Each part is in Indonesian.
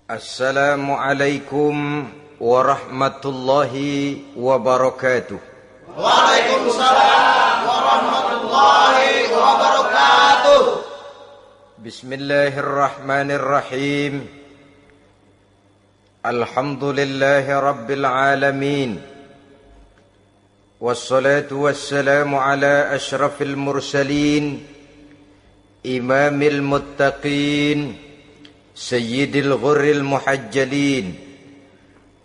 Assalamualaikum warahmatullahi wabarakatuh. Waalaikumsalam warahmatullahi wabarakatuh. Bismillahirrahmanirrahim. Alhamdulillahi rabbil alamin. Wassalatu wassalamu ala ashrafil mursalin, imamil muttaqin, sayyidil ghurril muhajjalin,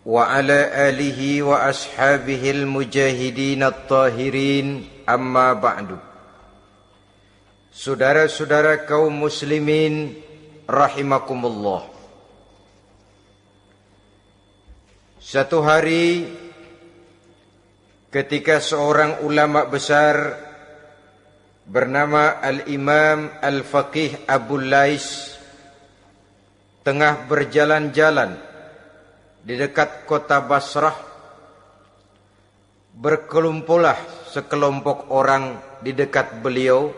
wa ala alihi wa ashabihil mujahidin at-tahirin, amma ba'du. Saudara-saudara kaum muslimin rahimakumullah. Satu hari ketika seorang ulama besar bernama Al-Imam Al-Faqih Abu Lais tengah berjalan-jalan di dekat kota Basrah, berkelumpullah sekelompok orang di dekat beliau.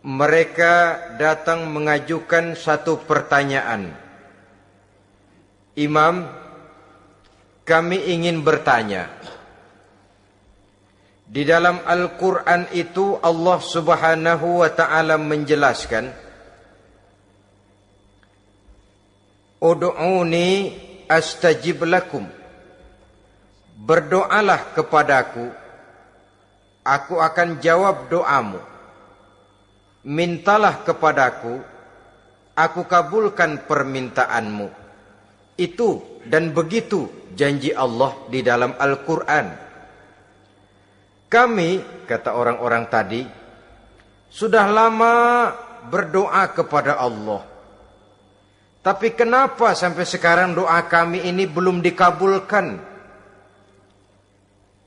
Mereka datang mengajukan satu pertanyaan. Imam, kami ingin bertanya. Di dalam Al-Quran itu Allah Subhanahu wa ta'ala menjelaskan, Ud'uni astajib lakum. Berdoalah kepadaku, aku akan jawab doamu. Mintalah kepadaku, aku kabulkan permintaanmu. Itu dan begitu janji Allah di dalam Al-Quran. Kami, kata orang-orang tadi, sudah lama berdoa kepada Allah. Tapi kenapa sampai sekarang doa kami ini belum dikabulkan?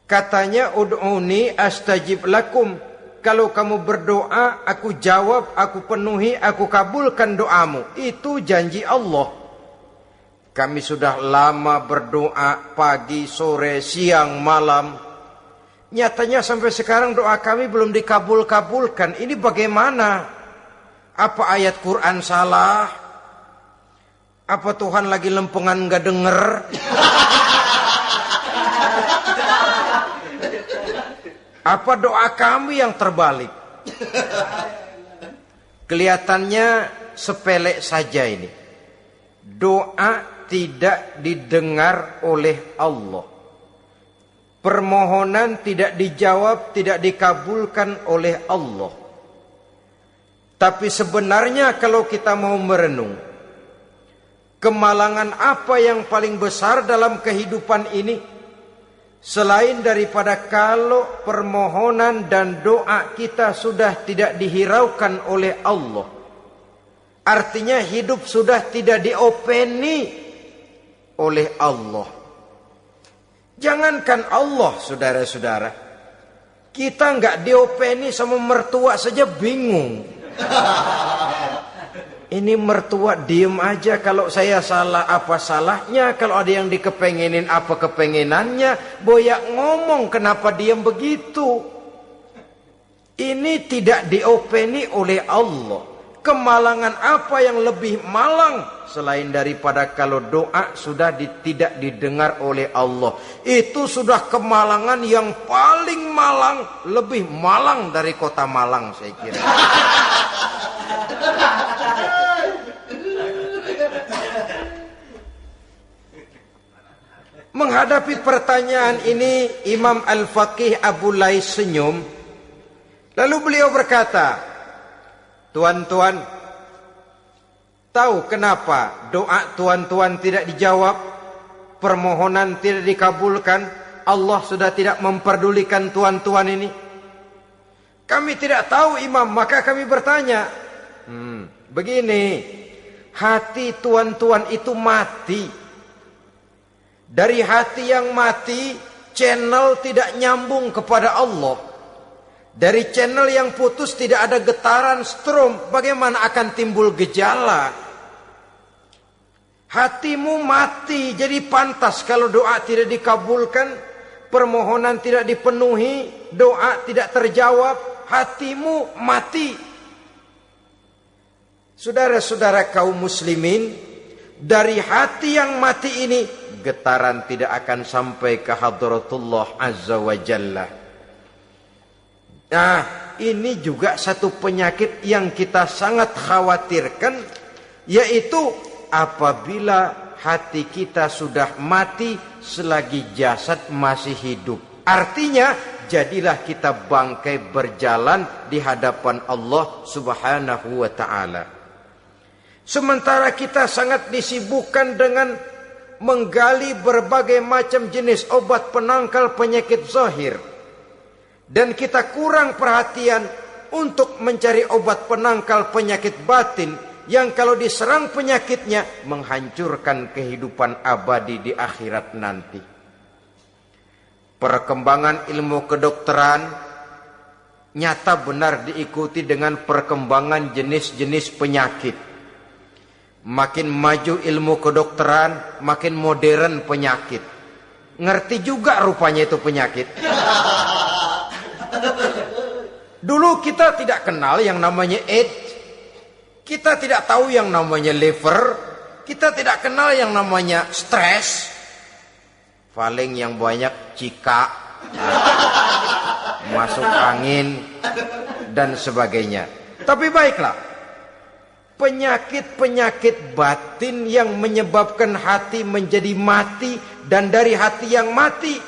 Katanya, ud'uni astajib lakum. Kalau kamu berdoa, aku jawab, aku penuhi, aku kabulkan doamu. Itu janji Allah. Kami sudah lama berdoa pagi, sore, siang, malam. Nyatanya sampai sekarang doa kami belum dikabulkan. Ini bagaimana? Apa ayat Quran salah? Apa Tuhan lagi lempengan gak denger? Apa doa kami yang terbalik? Kelihatannya sepele saja ini. Doa tidak didengar oleh Allah. Permohonan tidak dijawab, tidak dikabulkan oleh Allah. Tapi sebenarnya kalau kita mau merenung, kemalangan apa yang paling besar dalam kehidupan ini selain daripada kalau permohonan dan doa kita sudah tidak dihiraukan oleh Allah? Artinya hidup sudah tidak diopeni oleh Allah. Jangankan Allah, saudara-saudara, kita nggak diopeni sama mertua saja bingung. Ini mertua diem aja, kalau saya salah apa salahnya, kalau ada yang dikepengenin apa kepengenannya, boyak ngomong kenapa diem begitu. Ini tidak diopeni oleh Allah. Kemalangan apa yang lebih malang selain daripada kalau doa sudah tidak didengar oleh Allah. Itu sudah kemalangan yang paling malang, lebih malang dari kota Malang saya kira. Menghadapi pertanyaan ini, Imam Al-Faqih Abu Lais senyum. Lalu beliau berkata, tuan-tuan, tahu kenapa doa tuan-tuan tidak dijawab? Permohonan tidak dikabulkan? Allah sudah tidak memperdulikan tuan-tuan ini? Kami tidak tahu, Imam, maka kami bertanya. Begini, hati tuan-tuan itu mati. Dari hati yang mati, channel tidak nyambung kepada Allah. Dari channel yang putus tidak ada getaran strom. Bagaimana akan timbul gejala? Hatimu mati, jadi pantas kalau doa tidak dikabulkan, permohonan tidak dipenuhi, doa tidak terjawab, hatimu mati. Saudara-saudara kaum muslimin, dari hati yang mati ini, getaran tidak akan sampai ke hadratullah azza wa jalla. Nah, ini juga satu penyakit yang kita sangat khawatirkan, yaitu apabila hati kita sudah mati selagi jasad masih hidup. Artinya, jadilah kita bangkai berjalan di hadapan Allah Subhanahu wa ta'ala. Sementara kita sangat disibukkan dengan menggali berbagai macam jenis obat penangkal penyakit zahir, dan kita kurang perhatian untuk mencari obat penangkal penyakit batin yang kalau diserang penyakitnya menghancurkan kehidupan abadi di akhirat nanti. Perkembangan ilmu kedokteran nyata benar diikuti dengan perkembangan jenis-jenis penyakit. Makin maju ilmu kedokteran, makin modern penyakit. Ngerti juga rupanya itu penyakit. Dulu kita tidak kenal yang namanya AIDS. Kita tidak tahu yang namanya liver. Kita tidak kenal yang namanya stres. Paling yang banyak cika, masuk angin, dan sebagainya. Tapi baiklah, penyakit-penyakit batin yang menyebabkan hati menjadi mati, dan dari hati yang mati,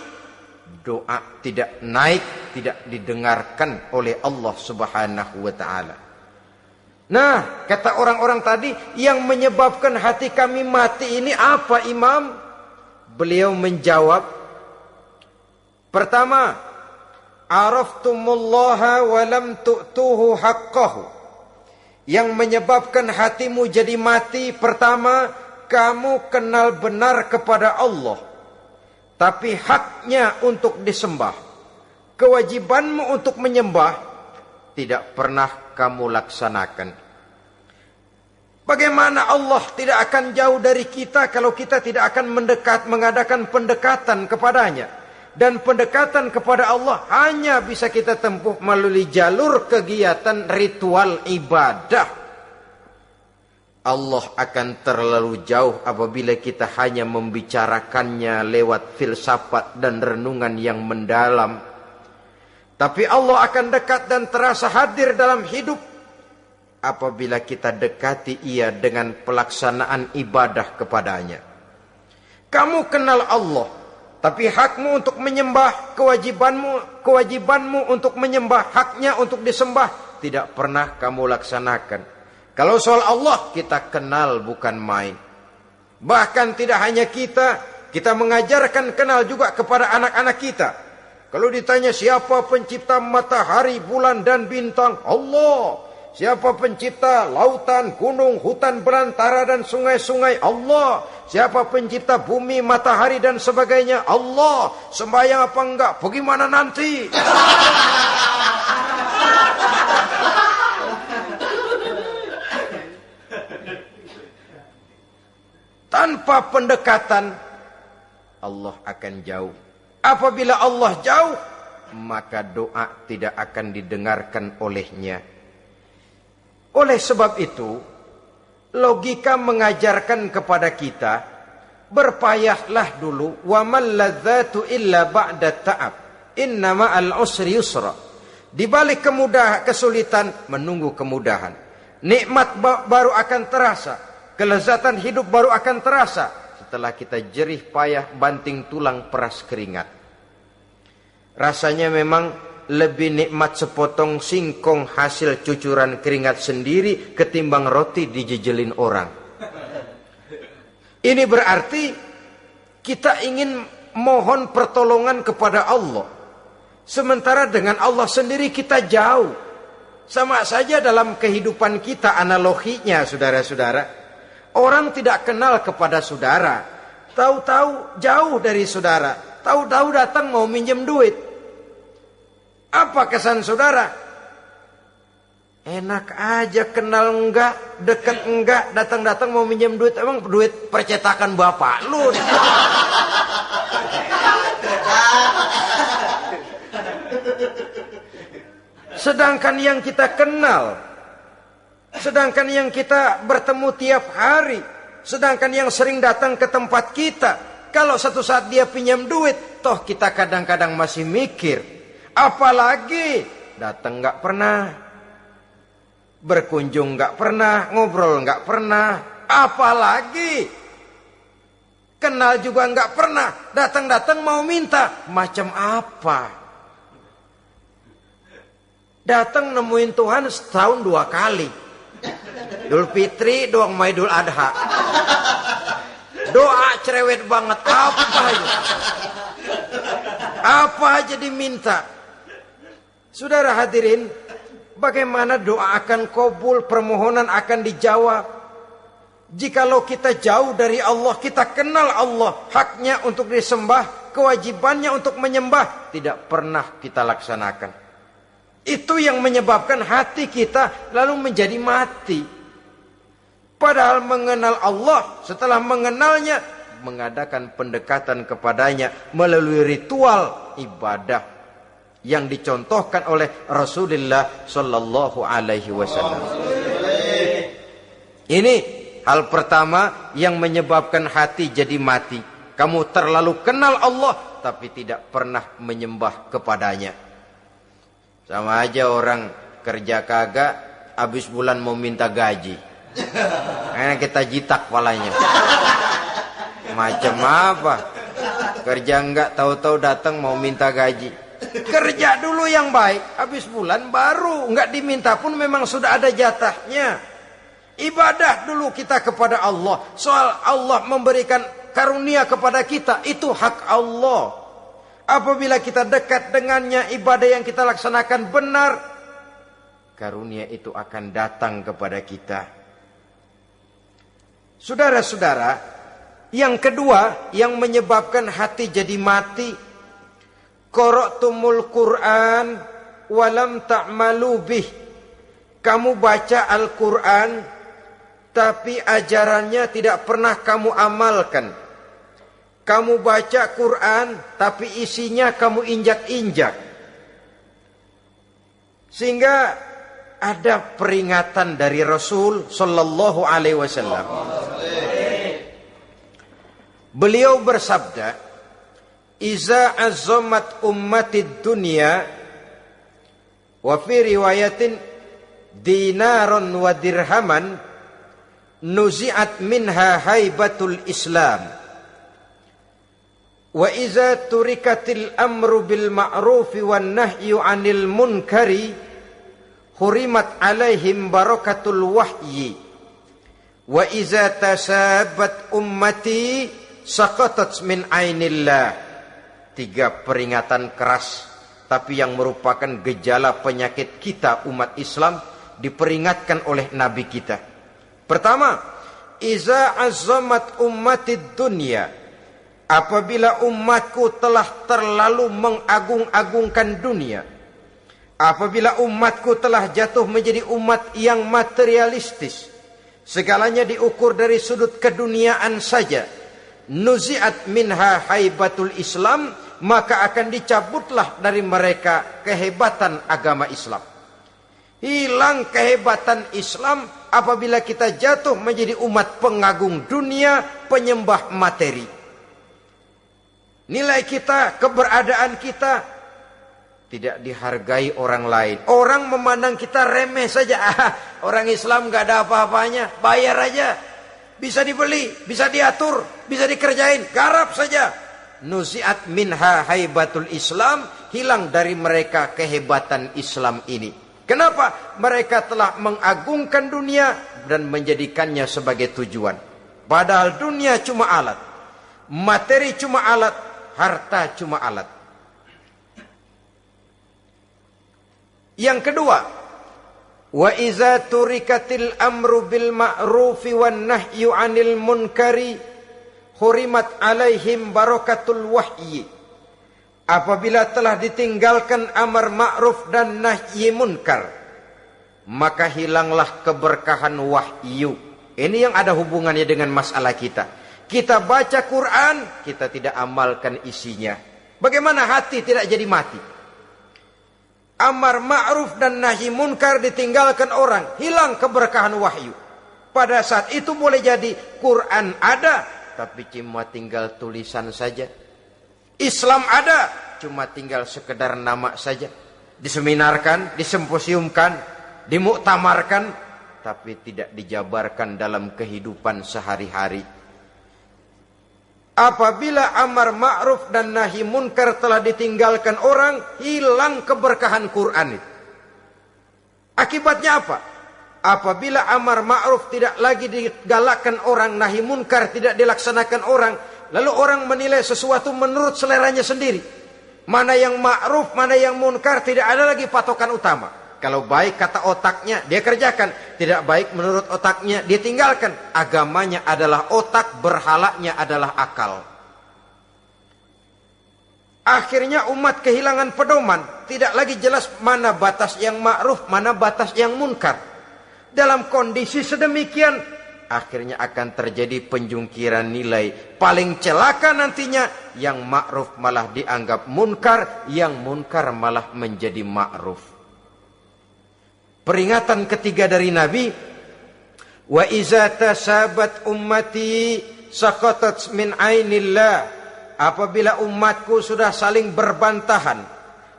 doa tidak naik, tidak didengarkan oleh Allah Subhanahu wa ta'ala. Nah, kata orang-orang tadi, yang menyebabkan hati kami mati ini apa, Imam? Beliau menjawab, pertama, araftumullaha wa lam tu'tuhu haqqahu. Yang menyebabkan hatimu jadi mati, pertama, kamu kenal benar kepada Allah, tapi haknya untuk disembah, kewajibanmu untuk menyembah, tidak pernah kamu laksanakan. Bagaimana Allah tidak akan jauh dari kita kalau kita tidak akan mengadakan pendekatan kepadanya. Dan pendekatan kepada Allah hanya bisa kita tempuh melalui jalur kegiatan ritual ibadah. Allah akan terlalu jauh apabila kita hanya membicarakannya lewat filsafat dan renungan yang mendalam. Tapi Allah akan dekat dan terasa hadir dalam hidup apabila kita dekati ia dengan pelaksanaan ibadah kepadanya. Kamu kenal Allah, tapi hakmu untuk menyembah, kewajibanmu untuk menyembah, haknya untuk disembah, tidak pernah kamu laksanakan. Kalau soal Allah kita kenal bukan main. Bahkan tidak hanya kita mengajarkan kenal juga kepada anak-anak kita. Kalau ditanya siapa pencipta matahari, bulan dan bintang? Allah. Siapa pencipta lautan, gunung, hutan belantara dan sungai-sungai? Allah. Siapa pencipta bumi, matahari dan sebagainya? Allah. Sembahyang apa enggak? Bagaimana nanti? Tanpa pendekatan, Allah akan jauh. Apabila Allah jauh, maka doa tidak akan didengarkan olehnya. Oleh sebab itu, logika mengajarkan kepada kita, berpayahlah dulu, wa mal ladzatu illa ba'da ta'ab, inna ma'al usri yusra. Di balik kesulitan menunggu kemudahan. Nikmat baru akan terasa, kelezatan hidup baru akan terasa setelah kita jerih payah banting tulang peras keringat. Rasanya memang lebih nikmat sepotong singkong hasil cucuran keringat sendiri ketimbang roti dijejelin orang. Ini berarti kita ingin mohon pertolongan kepada Allah, sementara dengan Allah sendiri kita jauh. Sama saja dalam kehidupan kita analoginya, saudara-saudara. Orang tidak kenal kepada saudara, tahu-tahu jauh dari saudara, tahu-tahu datang mau minjem duit. Apa kesan saudara? Enak aja, kenal enggak, dekat enggak, datang-datang mau minjem duit. Emang duit percetakan bapak lu? Sedangkan yang kita kenal, sedangkan yang kita bertemu tiap hari, Sedangkan yang sering datang ke tempat kita, kalau satu saat dia pinjam duit, toh kita kadang-kadang masih mikir. Apalagi datang nggak pernah, berkunjung nggak pernah, ngobrol nggak pernah. Apalagi kenal juga nggak pernah, datang-datang mau minta. Macam apa? Datang nemuin Tuhan setahun 2 kali. Idul Fitri, doang sama Idul Adha. Doa cerewet banget. Apa aja diminta. Saudara hadirin, bagaimana doa akan kabul, permohonan akan dijawab? Jikalau kita jauh dari Allah, kita kenal Allah, haknya untuk disembah, kewajibannya untuk menyembah, tidak pernah kita laksanakan. Itu yang menyebabkan hati kita lalu menjadi mati. Padahal mengenal Allah, setelah mengenalnya, mengadakan pendekatan kepadanya melalui ritual ibadah yang dicontohkan oleh Rasulullah Sallallahu Alaihi Wasallam. Ini hal pertama yang menyebabkan hati jadi mati. Kamu terlalu kenal Allah tapi tidak pernah menyembah kepadanya. Sama aja orang kerja kagak, habis bulan mau minta gaji. Karena kita jitak palanya. Macam apa? Kerja enggak, tahu-tahu datang mau minta gaji. Kerja dulu yang baik, habis bulan baru. Enggak diminta pun memang sudah ada jatahnya. Ibadah dulu kita kepada Allah. Soal Allah memberikan karunia kepada kita, itu hak Allah. Apabila kita dekat dengannya, ibadah yang kita laksanakan benar, karunia itu akan datang kepada kita. Saudara-saudara, yang kedua yang menyebabkan hati jadi mati, qara'tumul Qur'an walam ta'malu bih. Kamu baca Al-Qur'an tapi ajarannya tidak pernah kamu amalkan. Kamu baca Quran tapi isinya kamu injak-injak. Sehingga ada peringatan dari Rasul Sallallahu Alaihi Wasallam. Beliau bersabda, "Iza azzamat ummatid dunya wa fi riwayatin dinaron wa dirhaman nuzi'at minha haibatul Islam. Wa iza turikatil amru bil ma'rufi wan nahyu 'anil munkari hurimat 'alaihim barakatul wahyi. Wa iza tasabat ummati saqatat min 'ainillah." 3 peringatan keras tapi yang merupakan gejala penyakit kita umat Islam diperingatkan oleh Nabi kita. Pertama, iza azzamat ummatid dunya. Apabila umatku telah terlalu mengagung-agungkan dunia, apabila umatku telah jatuh menjadi umat yang materialistis, segalanya diukur dari sudut keduniaan saja, nuzi'at minha haibatul Islam, maka akan dicabutlah dari mereka kehebatan agama Islam. Hilang kehebatan Islam apabila kita jatuh menjadi umat pengagung dunia, penyembah materi. Nilai kita, keberadaan kita tidak dihargai orang lain. Orang memandang kita remeh saja. Orang Islam gak ada apa-apanya, bayar aja. Bisa dibeli, bisa diatur, bisa dikerjain, garap saja. Nuzi'at minha haibatul Islam, hilang dari mereka kehebatan Islam ini. Kenapa? Mereka telah mengagungkan dunia dan menjadikannya sebagai tujuan. Padahal dunia cuma alat, materi cuma alat, harta cuma alat. Yang kedua, wa iza turikatil amru bil ma'rufi wan nahyu 'anil munkari hurimat 'alaihim barakatul wahyi. Apabila telah ditinggalkan amar ma'ruf dan nahi munkar, maka hilanglah keberkahan wahyu. Ini yang ada hubungannya dengan masalah kita. Kita baca Quran, kita tidak amalkan isinya. Bagaimana hati tidak jadi mati? Amar ma'ruf dan nahi munkar ditinggalkan orang, hilang keberkahan wahyu. Pada saat itu boleh jadi Quran ada, tapi cuma tinggal tulisan saja. Islam ada, cuma tinggal sekedar nama saja. Diseminarkan, disimposiumkan, dimuktamarkan, tapi tidak dijabarkan dalam kehidupan sehari-hari. Apabila amar ma'ruf dan nahi munkar telah ditinggalkan orang, hilang keberkahan Quran itu. Akibatnya apa? Apabila amar ma'ruf tidak lagi digalakkan orang, nahi munkar tidak dilaksanakan orang, lalu orang menilai sesuatu menurut seleranya sendiri. Mana yang ma'ruf, mana yang munkar, tidak ada lagi patokan utama. Kalau baik kata otaknya, dia kerjakan. Tidak baik menurut otaknya, dia tinggalkan. Agamanya adalah otak, berhalanya adalah akal. Akhirnya umat kehilangan pedoman. Tidak lagi jelas mana batas yang ma'ruf, mana batas yang munkar. Dalam kondisi sedemikian, akhirnya akan terjadi penjungkiran nilai. Paling celaka nantinya, yang ma'ruf malah dianggap munkar, yang munkar malah menjadi ma'ruf. Peringatan ketiga dari Nabi, wa iza tasabat ummati saqatat min ainillah. Apabila umatku sudah saling berbantahan,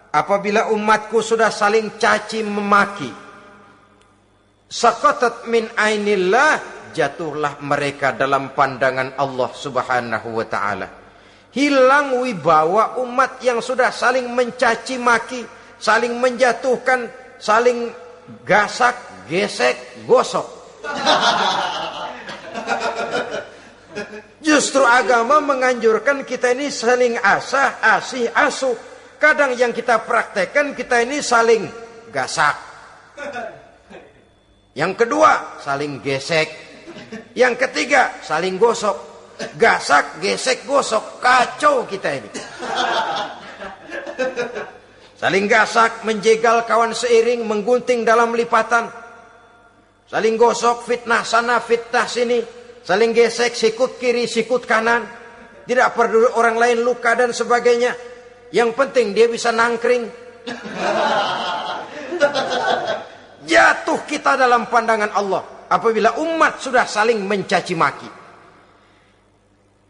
apabila umatku sudah saling caci memaki, saqatat min ainillah, jatuhlah mereka dalam pandangan Allah Subhanahu wa taala. Hilang wibawa umat yang sudah saling mencaci maki, saling menjatuhkan, saling gasak, gesek, gosok. Justru agama menganjurkan kita ini saling asah, asih, asuh. Kadang yang kita praktekkan, kita ini saling gasak. Yang kedua, saling gesek. Yang ketiga, saling gosok. Gasak, gesek, gosok. Kacau kita ini. Saling gasak, menjegal kawan seiring, menggunting dalam lipatan. Saling gosok, fitnah sana, fitnah sini. Saling gesek, sikut kiri, sikut kanan. Tidak peduli orang lain luka dan sebagainya. Yang penting dia bisa nangkring. Jatuh kita dalam pandangan Allah apabila umat sudah saling mencaci maki.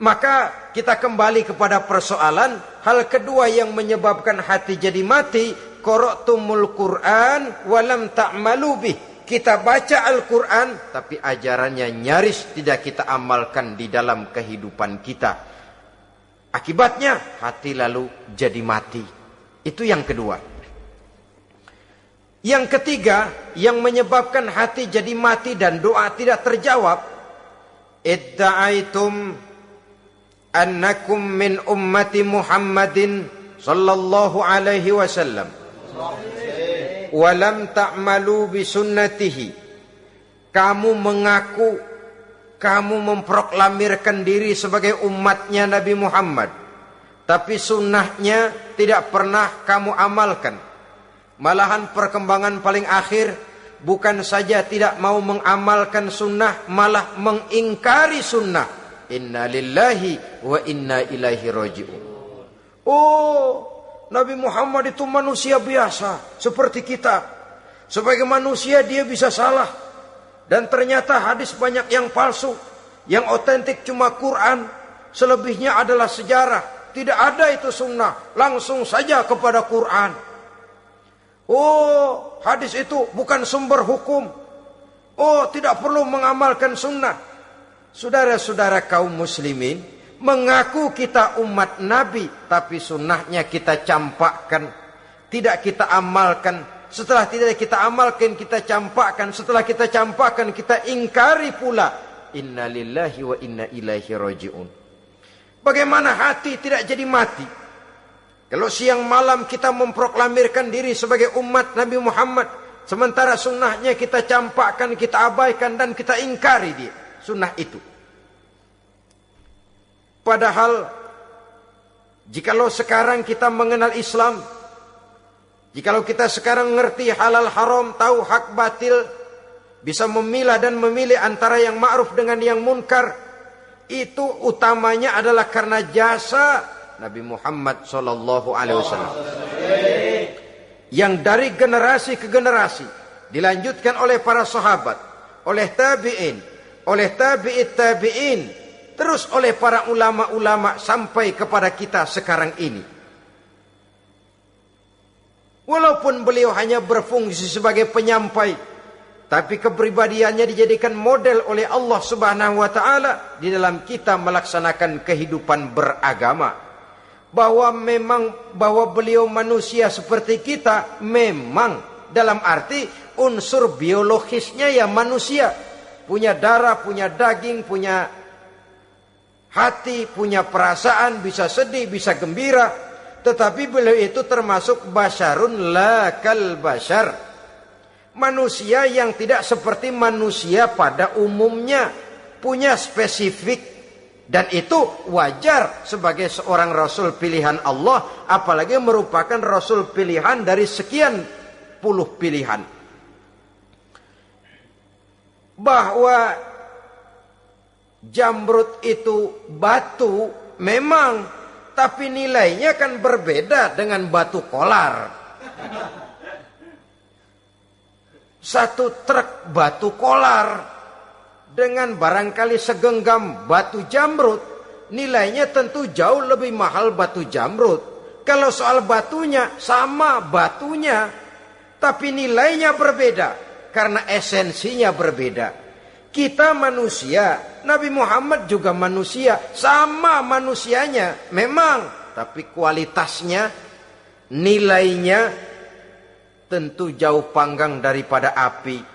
Maka kita kembali kepada persoalan. Hal kedua yang menyebabkan hati jadi mati, qara'tumul Qur'an walam ta'malu bih. Kita baca Al-Quran, tapi ajarannya nyaris tidak kita amalkan di dalam kehidupan kita. Akibatnya hati lalu jadi mati. Itu yang kedua. Yang ketiga, yang menyebabkan hati jadi mati dan doa tidak terjawab, idda'aitum annakum min ummati Muhammadin sallallahu alaihi wasallam walam ta'malu bisunnatihi. Kamu mengaku, kamu memproklamirkan diri sebagai umatnya Nabi Muhammad, tapi sunnahnya tidak pernah kamu amalkan. Malahan perkembangan paling akhir, bukan saja tidak mau mengamalkan sunnah, malah mengingkari sunnah. Inna lillahi wa inna ilaihi raji'un. Oh, Nabi Muhammad itu manusia biasa seperti kita. Sebagai manusia dia bisa salah. Dan ternyata hadis banyak yang palsu. Yang otentik cuma Quran. Selebihnya adalah sejarah. Tidak ada itu sunnah. Langsung saja kepada Quran. Oh, hadis itu bukan sumber hukum. Oh, tidak perlu mengamalkan sunnah. Saudara-saudara kaum muslimin, mengaku kita umat Nabi, tapi sunnahnya kita campakkan, tidak kita amalkan. Setelah tidak kita amalkan, kita campakkan. Setelah kita campakkan, kita ingkari pula. Inna lillahi wa inna ilaihi raji'un. Bagaimana hati tidak jadi mati? Kalau siang malam kita memproklamirkan diri sebagai umat Nabi Muhammad, sementara sunnahnya kita campakkan, kita abaikan, dan kita ingkari dia, sunnah itu. Padahal jikalau sekarang kita mengenal Islam, jikalau kita sekarang ngerti halal haram, tahu hak batil, bisa memilah dan memilih antara yang ma'ruf dengan yang munkar, itu utamanya adalah karena jasa Nabi Muhammad SAW, yang dari generasi ke generasi dilanjutkan oleh para sahabat, oleh tabi'in, oleh tabi'in, terus oleh para ulama-ulama sampai kepada kita sekarang ini. Walaupun beliau hanya berfungsi sebagai penyampai, tapi kepribadiannya dijadikan model oleh Allah Subhanahu wa taala di dalam kita melaksanakan kehidupan beragama. Bahwa beliau manusia seperti kita, memang dalam arti unsur biologisnya ya manusia, punya darah, punya daging, punya hati, punya perasaan, bisa sedih, bisa gembira. Tetapi beliau itu termasuk basyarun la kal basyar, manusia yang tidak seperti manusia pada umumnya, punya spesifik. Dan itu wajar sebagai seorang Rasul pilihan Allah, apalagi merupakan Rasul pilihan dari sekian puluh pilihan. Bahwa jamrud itu batu memang, tapi nilainya kan berbeda dengan batu kolar. Satu truk batu kolar dengan barangkali segenggam batu jamrud, nilainya tentu jauh lebih mahal batu jamrud. Kalau soal batunya, sama batunya, tapi nilainya berbeda karena esensinya berbeda. Kita manusia, Nabi Muhammad juga manusia, sama manusianya memang, tapi kualitasnya, nilainya tentu jauh panggang daripada api.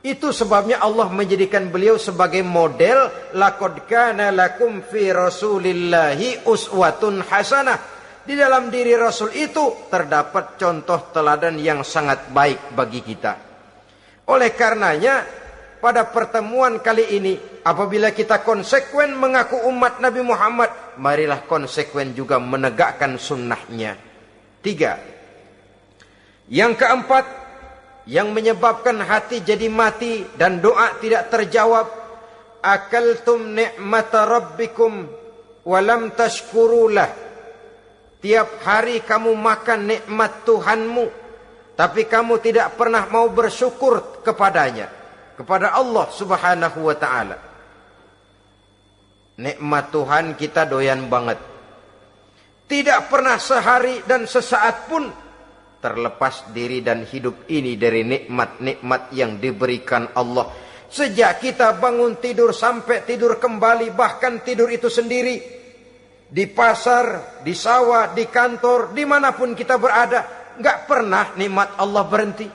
Itu sebabnya Allah menjadikan beliau sebagai model. Laqad kana lakum fi rasulillahi uswatun hasanah. Di dalam diri Rasul itu terdapat contoh teladan yang sangat baik bagi kita. Oleh karenanya, pada pertemuan kali ini, apabila kita konsekuen mengaku umat Nabi Muhammad, marilah konsekuen juga menegakkan sunnahnya. 3. Yang keempat, yang menyebabkan hati jadi mati dan doa tidak terjawab, akaltum ni'mata rabbikum walam tashkurulah. Tiap hari kamu makan nikmat Tuhanmu, tapi kamu tidak pernah mau bersyukur kepadanya, kepada Allah Subhanahu wa ta'ala. Nikmat Tuhan kita doyan banget. Tidak pernah sehari dan sesaat pun terlepas diri dan hidup ini dari nikmat-nikmat yang diberikan Allah. Sejak kita bangun tidur sampai tidur kembali, bahkan tidur itu sendiri, di pasar, di sawah, di kantor, dimanapun kita berada, gak pernah nikmat Allah berhenti.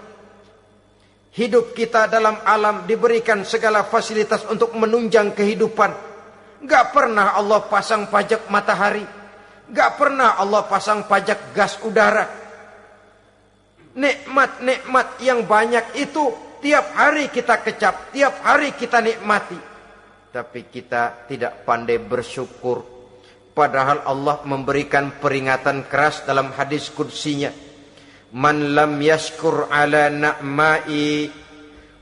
Hidup kita dalam alam diberikan segala fasilitas untuk menunjang kehidupan. Gak pernah Allah pasang pajak matahari, gak pernah Allah pasang pajak gas udara. Nikmat-nikmat yang banyak itu tiap hari kita kecap, tiap hari kita nikmati. Tapi kita tidak pandai bersyukur. Padahal Allah memberikan peringatan keras dalam hadis qudsinya. Man lam yashkur ala na'mai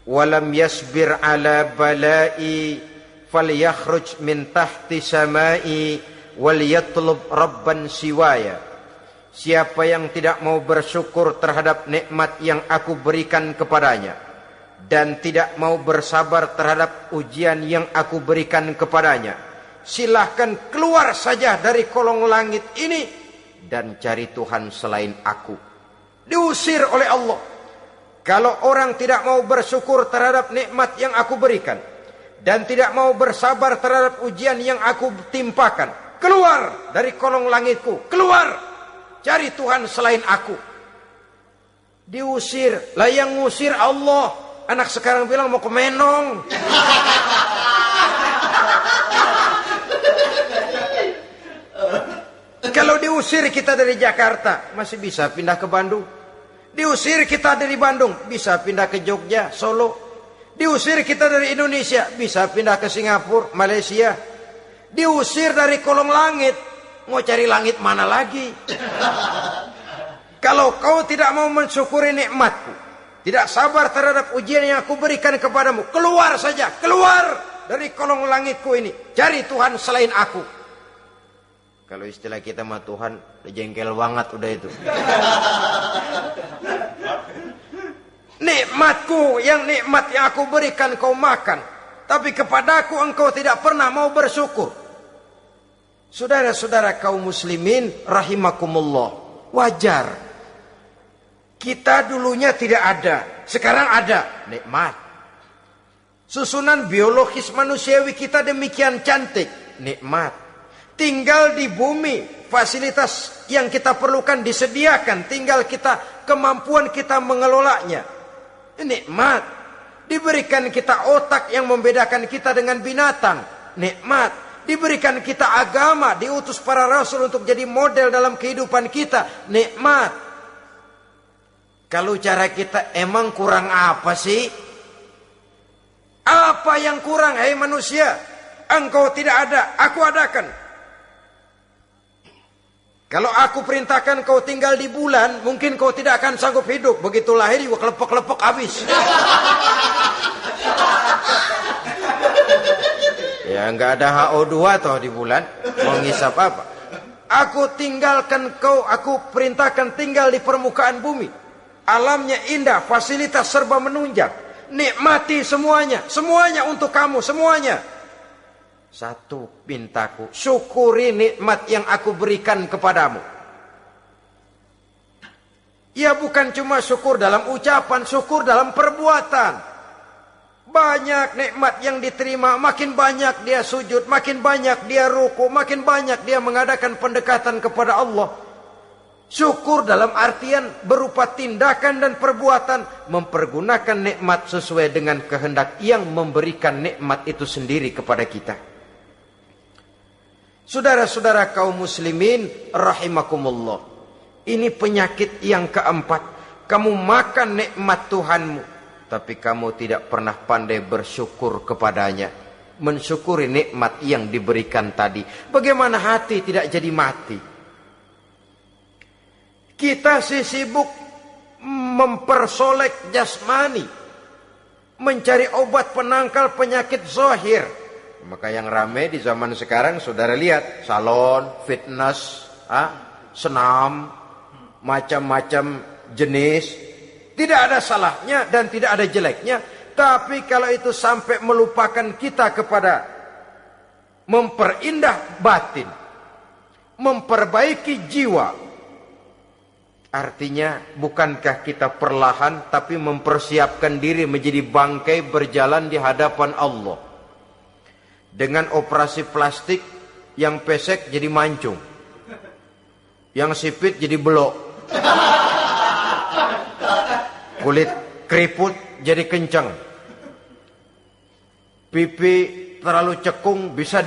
wa lam yasbir ala balai falyakhruj min tahti samai wal yatlub rabban siwaya. Siapa yang tidak mau bersyukur terhadap nikmat yang aku berikan kepadanya, dan tidak mau bersabar terhadap ujian yang aku berikan kepadanya, silahkan keluar saja dari kolong langit ini dan cari Tuhan selain aku. Diusir oleh Allah. Kalau orang tidak mau bersyukur terhadap nikmat yang aku berikan, dan tidak mau bersabar terhadap ujian yang aku timpakan, keluar dari kolong langitku, keluar, cari Tuhan selain aku. Diusir. Lah yang ngusir Allah. Anak sekarang bilang mau ke Menong. Kalau diusir kita dari Jakarta, masih bisa pindah ke Bandung. Diusir kita dari Bandung, bisa pindah ke Jogja, Solo. Diusir kita dari Indonesia, bisa pindah ke Singapura, Malaysia. Diusir dari kolong langit, mau cari langit mana lagi? Kalau kau tidak mau mensyukuri nikmatku, tidak sabar terhadap ujian yang aku berikan kepadamu, keluar saja, keluar dari kolong langitku ini, cari Tuhan selain aku. Kalau istilah kita mah Tuhan, jengkel banget udah itu. Nikmatku, yang nikmat yang aku berikan kau makan, tapi kepadaku engkau tidak pernah mau bersyukur. Saudara-saudara kaum muslimin rahimakumullah, wajar. Kita dulunya tidak ada, sekarang ada, nikmat. Susunan biologis manusiawi kita demikian cantik, nikmat. Tinggal di bumi, fasilitas yang kita perlukan disediakan, tinggal kemampuan kita mengelolanya. Nikmat. Diberikan kita otak yang membedakan kita dengan binatang, nikmat. Diberikan kita agama, diutus para rasul untuk jadi model dalam kehidupan kita, nikmat. Kalau cara kita emang kurang apa sih? Apa yang kurang, hai manusia? Engkau tidak ada, aku adakan. Kalau aku perintahkan kau tinggal di bulan, mungkin kau tidak akan sanggup hidup. Begitu lahir juga kelepek-kelepek habis. Ya nggak ada HO2 toh di bulan, mau ngisap apa? Aku tinggalkan kau, aku perintahkan tinggal di permukaan bumi. Alamnya indah, fasilitas serba menunjang. Nikmati semuanya, semuanya untuk kamu, semuanya. Satu pintaku, syukuri nikmat yang aku berikan kepadamu. Ya bukan cuma syukur dalam ucapan, syukur dalam perbuatan. Banyak nikmat yang diterima, makin banyak dia sujud, makin banyak dia ruku, makin banyak dia mengadakan pendekatan kepada Allah. Syukur dalam artian berupa tindakan dan perbuatan, mempergunakan nikmat sesuai dengan kehendak yang memberikan nikmat itu sendiri kepada kita. Saudara-saudara kaum muslimin rahimakumullah, ini penyakit yang keempat. Kamu makan nikmat Tuhanmu, tapi kamu tidak pernah pandai bersyukur kepadanya, mensyukuri nikmat yang diberikan tadi. Bagaimana hati tidak jadi mati? Kita sibuk mempersolek jasmani, mencari obat penangkal penyakit zahir. Maka yang ramai di zaman sekarang, saudara lihat, salon, fitness, senam, macam-macam jenis. Tidak ada salahnya dan tidak ada jeleknya. Tapi kalau itu sampai melupakan kita kepada memperindah batin, memperbaiki jiwa, artinya bukankah kita perlahan tapi mempersiapkan diri menjadi bangkai berjalan di hadapan Allah. Dengan operasi plastik, yang pesek jadi mancung, yang sipit jadi belok, kulit keriput jadi kencang, pipi terlalu cekung bisa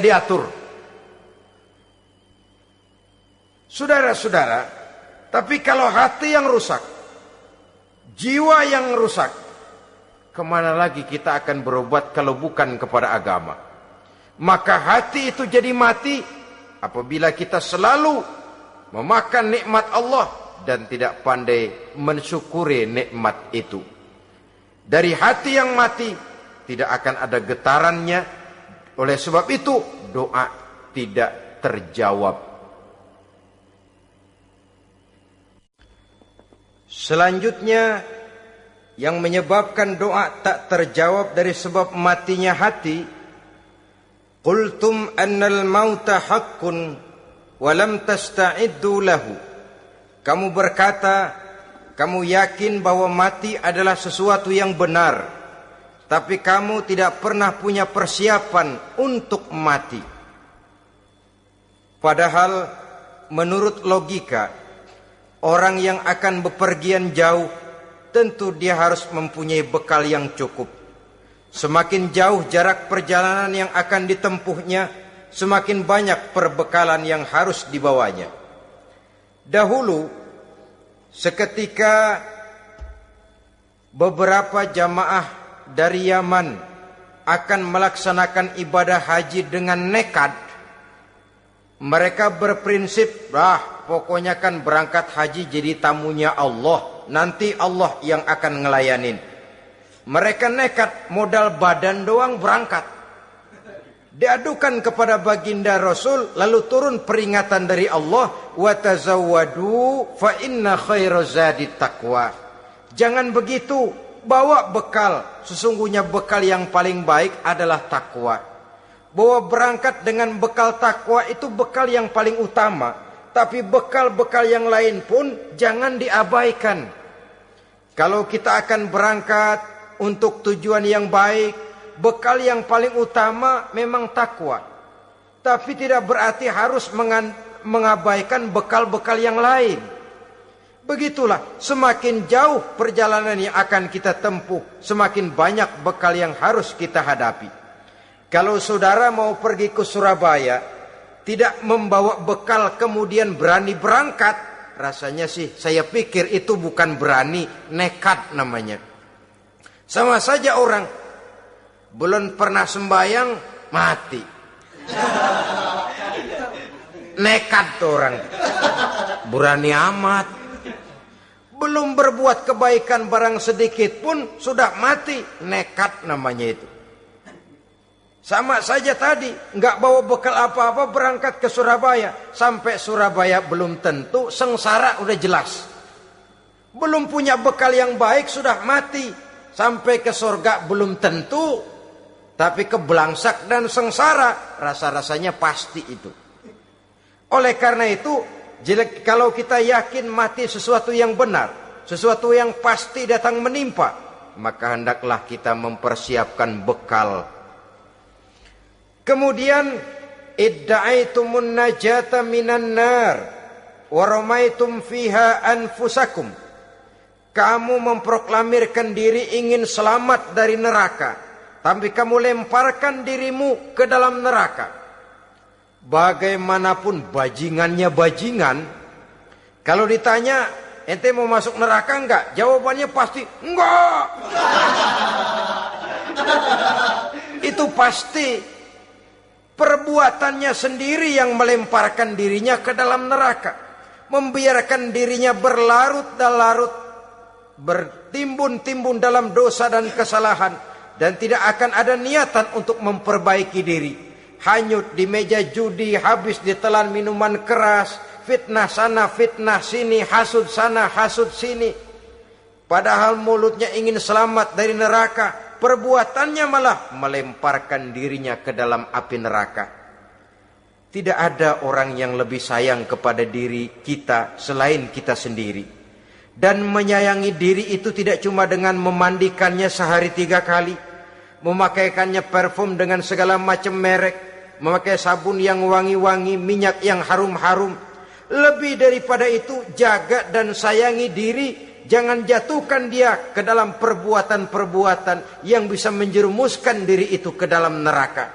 diatur. Saudara-saudara, tapi kalau hati yang rusak, jiwa yang rusak, kemana lagi kita akan berobat kalau bukan kepada agama? Maka hati itu jadi mati apabila kita selalu memakan nikmat Allah dan tidak pandai mensyukuri nikmat itu. Dari hati yang mati tidak akan ada getarannya. Oleh sebab itu doa tidak terjawab. Selanjutnya yang menyebabkan doa tak terjawab dari sebab matinya hati, qultum annal mauta haqqun wa lam tasta'iddu lahu. Kamu berkata, kamu yakin bahwa mati adalah sesuatu yang benar, tapi kamu tidak pernah punya persiapan untuk mati. Padahal menurut logika, orang yang akan bepergian jauh tentu dia harus mempunyai bekal yang cukup. Semakin jauh jarak perjalanan yang akan ditempuhnya, semakin banyak perbekalan yang harus dibawanya. Dahulu, seketika beberapa jamaah dari Yaman akan melaksanakan ibadah haji dengan nekat, mereka berprinsip, pokoknya kan berangkat haji jadi tamunya Allah, nanti Allah yang akan ngelayanin. Mereka nekat, modal badan doang berangkat. Diadukan kepada baginda Rasul, lalu turun peringatan dari Allah, wa tazawwadu fa inna khairaz zadi taqwa. Jangan begitu, bawa bekal. Sesungguhnya bekal yang paling baik adalah takwa. Bahwa berangkat dengan bekal takwa itu bekal yang paling utama. Tapi bekal-bekal yang lain pun jangan diabaikan. Kalau kita akan berangkat untuk tujuan yang baik, bekal yang paling utama memang takwa. Tapi tidak berarti harus mengabaikan bekal-bekal yang lain. Begitulah, semakin jauh perjalanan yang akan kita tempuh, semakin banyak bekal yang harus kita hadapi. Kalau saudara mau pergi ke Surabaya, tidak membawa bekal kemudian berani berangkat, rasanya sih saya pikir itu bukan berani, nekat namanya. Sama saja orang belum pernah sembahyang mati. Nekat tuh orang. Berani amat. Belum berbuat kebaikan barang sedikit pun sudah mati. Nekat namanya itu. Sama saja tadi, nggak bawa bekal apa-apa berangkat ke Surabaya. Sampai Surabaya belum tentu, sengsara udah jelas. Belum punya bekal yang baik sudah mati. Sampai ke surga belum tentu. Tapi kebelangsak dan sengsara, rasa-rasanya pasti itu. Oleh karena itu, kalau kita yakin mati sesuatu yang benar, sesuatu yang pasti datang menimpa, maka hendaklah kita mempersiapkan bekal. Kemudian, idda'aitumun najata minan nar, wa ramaitum fiha anfusakum. Kamu memproklamirkan diri ingin selamat dari neraka, tapi kamu lemparkan dirimu ke dalam neraka. Bagaimanapun bajingannya bajingan, kalau ditanya, ente mau masuk neraka enggak? Jawabannya pasti enggak. Itu pasti. Perbuatannya sendiri yang melemparkan dirinya ke dalam neraka. Membiarkan dirinya berlarut-larut, bertimbun-timbun dalam dosa dan kesalahan. Dan tidak akan ada niatan untuk memperbaiki diri. Hanyut di meja judi, habis ditelan minuman keras, fitnah sana, fitnah sini, hasud sana, hasud sini. Padahal mulutnya ingin selamat dari neraka, perbuatannya malah melemparkan dirinya ke dalam api neraka. Tidak ada orang yang lebih sayang kepada diri kita selain kita sendiri. Dan menyayangi diri itu tidak cuma dengan memandikannya sehari 3 kali, memakaikannya parfum dengan segala macam merek, memakai sabun yang wangi-wangi, minyak yang harum-harum. Lebih daripada itu, jaga dan sayangi diri. Jangan jatuhkan dia ke dalam perbuatan-perbuatan yang bisa menjerumuskan diri itu ke dalam neraka.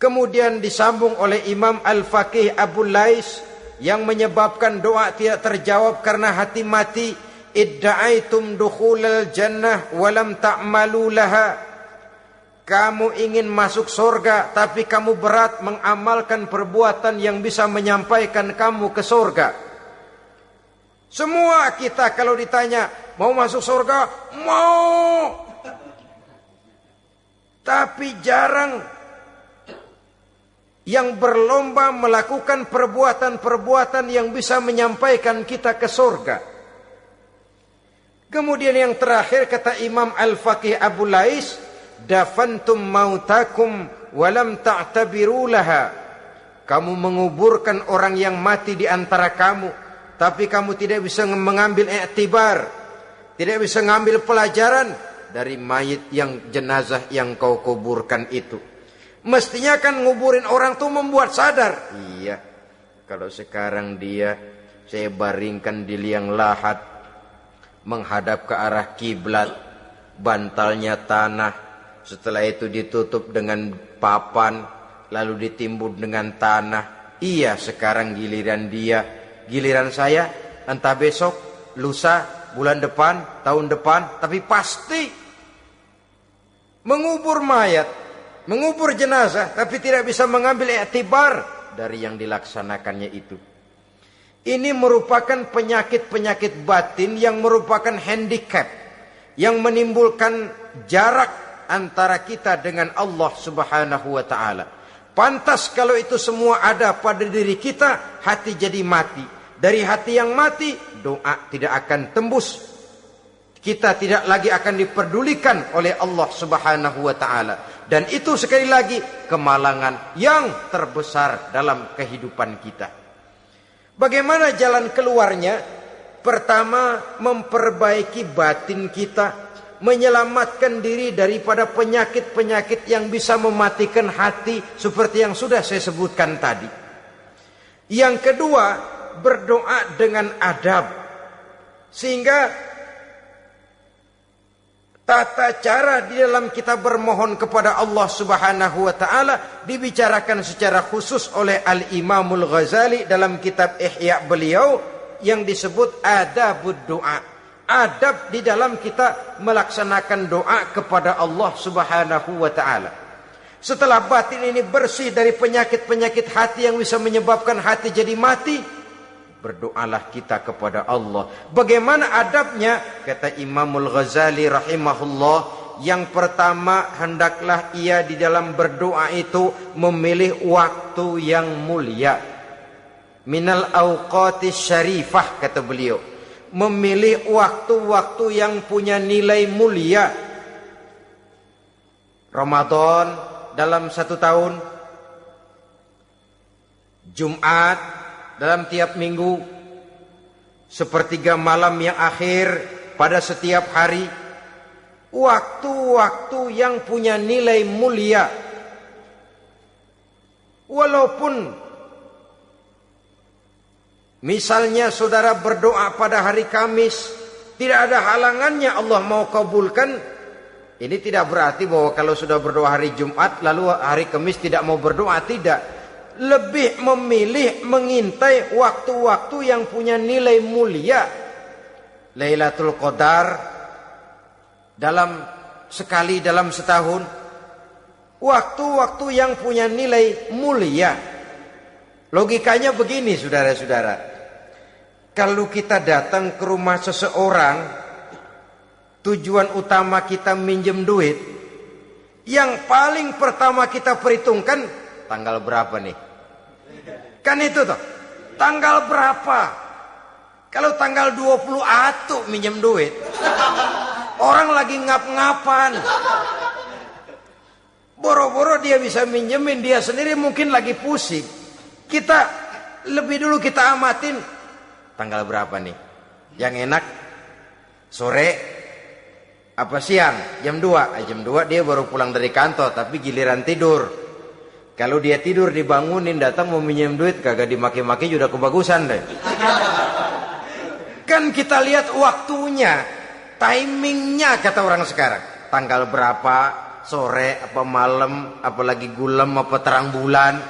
Kemudian disambung oleh Imam Al-Faqih Abu Lais yang menyebabkan doa tidak terjawab karena hati mati. Idda'aitum dukhulal jannah walam ta'malu laha. Kamu ingin masuk surga, tapi kamu berat mengamalkan perbuatan yang bisa menyampaikan kamu ke surga. Semua kita kalau ditanya, mau masuk surga? Mau. Tapi jarang yang berlomba melakukan perbuatan-perbuatan yang bisa menyampaikan kita ke surga. Kemudian yang terakhir kata Imam Al-Faqih Abu Lais, dafantum mautakum walam ta'tabiru laha. Kamu menguburkan orang yang mati di antara kamu, tapi kamu tidak bisa mengambil iktibar, tidak bisa mengambil pelajaran dari mayit yang jenazah yang kau kuburkan itu. Mestinya kan nguburin orang tuh membuat sadar. Iya, kalau sekarang saya baringkan di liang lahat, menghadap ke arah kiblat, bantalnya tanah, setelah itu ditutup dengan papan, lalu ditimbun dengan tanah. Iya, sekarang giliran dia, giliran saya, entah besok, lusa, bulan depan, tahun depan, tapi pasti mengubur mayat, mengubur jenazah, tapi tidak bisa mengambil iktibar dari yang dilaksanakannya itu. Ini merupakan penyakit-penyakit batin yang merupakan handicap, yang menimbulkan jarak antara kita dengan Allah Subhanahu wa ta'ala. Pantas kalau itu semua ada pada diri kita, hati jadi mati. Dari hati yang mati, doa tidak akan tembus. Kita tidak lagi akan diperdulikan oleh Allah Subhanahu wa taala. Dan itu sekali lagi kemalangan yang terbesar dalam kehidupan kita. Bagaimana jalan keluarnya? Pertama, memperbaiki batin kita, menyelamatkan diri daripada penyakit-penyakit yang bisa mematikan hati seperti yang sudah saya sebutkan tadi. Yang kedua, berdoa dengan adab. Sehingga tata cara di dalam kita bermohon kepada Allah Subhanahu wa taala dibicarakan secara khusus oleh Al-Imamul Ghazali dalam kitab Ihya beliau yang disebut adabud doa. Adab di dalam kita melaksanakan doa kepada Allah Subhanahu wa taala. Setelah batin ini bersih dari penyakit-penyakit hati yang bisa menyebabkan hati jadi mati, berdoalah kita kepada Allah. Bagaimana adabnya? Kata Imamul Ghazali rahimahullah, yang pertama hendaklah ia di dalam berdoa itu memilih waktu yang mulia. Minal awqatis syarifah, kata beliau. Memilih waktu-waktu yang punya nilai mulia. Ramadan dalam 1 tahun, Jumat dalam tiap minggu, sepertiga malam yang akhir pada setiap hari. Waktu-waktu yang punya nilai mulia. Walaupun misalnya saudara berdoa pada hari Kamis, tidak ada halangannya Allah mau kabulkan. Ini tidak berarti bahwa kalau sudah berdoa hari Jumat lalu hari Kamis tidak mau berdoa, tidak. Lebih memilih mengintai waktu-waktu yang punya nilai mulia. Lailatul Qadar sekali dalam setahun. Waktu-waktu yang punya nilai mulia. Logikanya begini, saudara-saudara. Kalau kita datang ke rumah seseorang, tujuan utama kita minjem duit, yang paling pertama kita perhitungkan tanggal berapa nih? Kan itu toh. Tanggal berapa? Kalau tanggal 20 atuh minjem duit. Orang lagi ngap-ngapan. Boro-boro dia bisa minjemin, dia sendiri mungkin lagi pusing. Kita lebih dulu kita amatin tanggal berapa nih? Yang enak sore apa siang? Jam 2. Jam 2 dia baru pulang dari kantor, tapi giliran tidur. Kalau dia tidur dibangunin datang mau minjem duit, kagak dimaki-maki sudah kebagusan deh. Kan kita lihat waktunya, timingnya kata orang sekarang. Tanggal berapa, sore apa malam, apalagi gulem apa terang bulan.